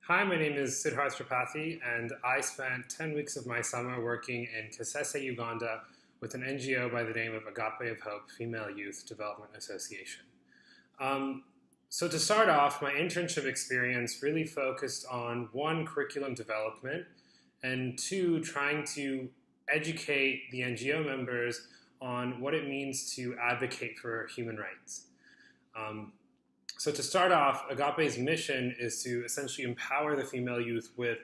Hi, my name is Siddharth Tripathi, and I spent 10 weeks of my summer working in Kasese, Uganda, with an NGO by the name of Agape of Hope Female Youth Development Association. Um, so to start off, my internship experience really focused on one, curriculum development, and two, trying to educate the NGO members on what it means to advocate for human rights. Um, so to start off, Agape's mission is to essentially empower the female youth with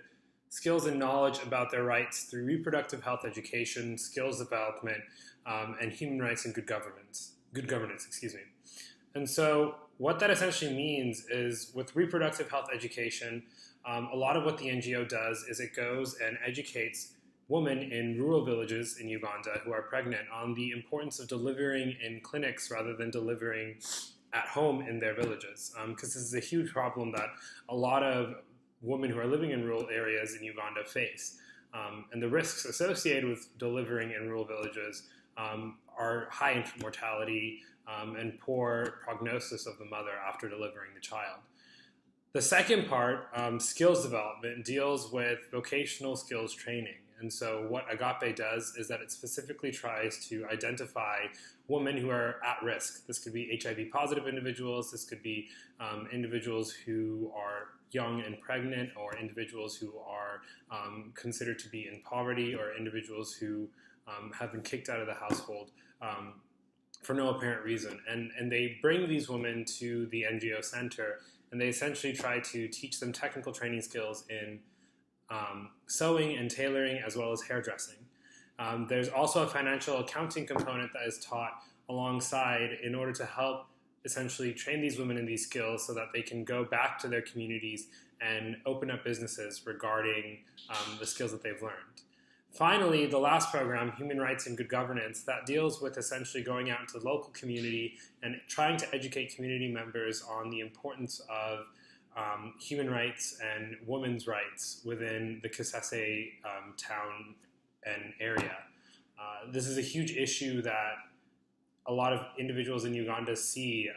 skills and knowledge about their rights through reproductive health education, skills development, and human rights and good governance. Good governance, excuse me. And so what that essentially means is with reproductive health education, a lot of what the NGO does is it goes and educates women in rural villages in Uganda who are pregnant on the importance of delivering in clinics rather than delivering at home in their villages, because this is a huge problem that a lot of women who are living in rural areas in Uganda face. And the risks associated with delivering in rural villages are high infant mortality and poor prognosis of the mother after delivering the child. The second part, skills development, deals with vocational skills training. And so what Agape does is that it specifically tries to identify women who are at risk. This could be HIV positive individuals, this could be individuals who are young and pregnant, or individuals who are considered to be in poverty, or individuals who have been kicked out of the household for no apparent reason. And they bring these women to the NGO center, and they essentially try to teach them technical training skills in sewing and tailoring, as well as hairdressing. There's also a financial accounting component that is taught alongside in order to help essentially train these women in these skills so that they can go back to their communities and open up businesses regarding the skills that they've learned. Finally, the last program, Human Rights and Good Governance, that deals with essentially going out into the local community and trying to educate community members on the importance of human rights and women's rights within the Kasese town and area. This is a huge issue that a lot of individuals in Uganda see,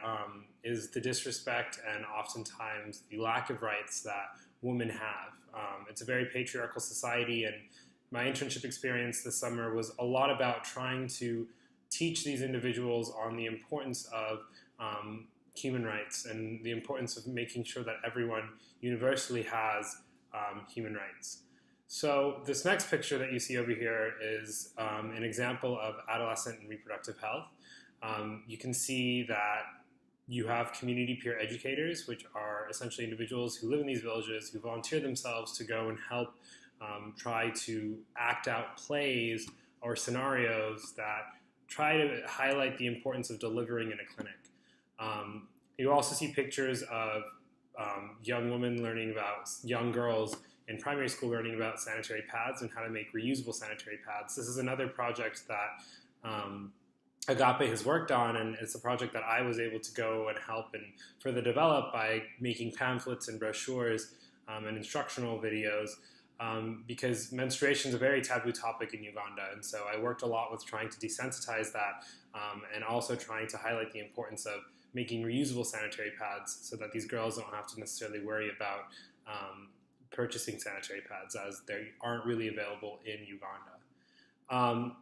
is the disrespect and oftentimes the lack of rights that women have. It's a very patriarchal society, and my internship experience this summer was a lot about trying to teach these individuals on the importance of human rights and the importance of making sure that everyone universally has human rights. So this next picture that you see over here is an example of adolescent and reproductive health. You can see that you have community peer educators, which are essentially individuals who live in these villages who volunteer themselves to go and help try to act out plays or scenarios that try to highlight the importance of delivering in a clinic. You also see pictures of young women learning about, young girls in primary school learning about sanitary pads and how to make reusable sanitary pads. This is another project that Agape has worked on, and it's a project that I was able to go and help and further develop by making pamphlets and brochures and instructional videos, because menstruation is a very taboo topic in Uganda, and so I worked a lot with trying to desensitize that and also trying to highlight the importance of making reusable sanitary pads so that these girls don't have to necessarily worry about purchasing sanitary pads, as they aren't really available in Uganda.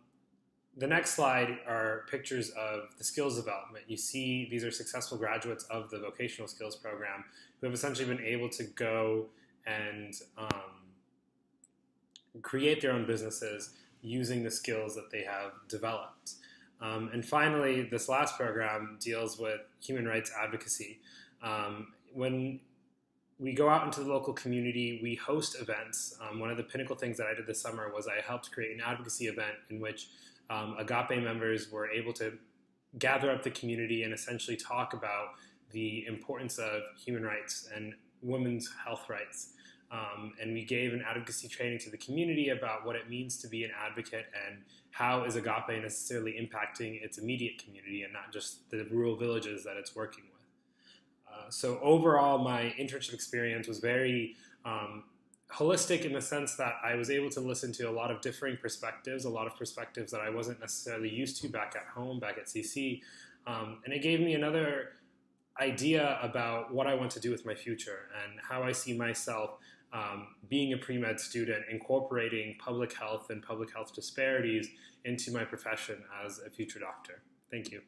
The next slide are pictures of the skills development. You see these are successful graduates of the vocational skills program who have essentially been able to go and create their own businesses using the skills that they have developed. And finally, this last program deals with human rights advocacy. When we go out into the local community, we host events. One of the pinnacle things that I did this summer was I helped create an advocacy event in which Agape members were able to gather up the community and essentially talk about the importance of human rights and women's health rights. And we gave an advocacy training to the community about what it means to be an advocate and how is Agape necessarily impacting its immediate community and not just the rural villages that it's working with. So overall, my internship experience was very holistic in the sense that I was able to listen to a lot of differing perspectives, a lot of perspectives that I wasn't necessarily used to back at home, back at CC. And it gave me another idea about what I want to do with my future and how I see myself being a pre-med student, incorporating public health and public health disparities into my profession as a future doctor. Thank you.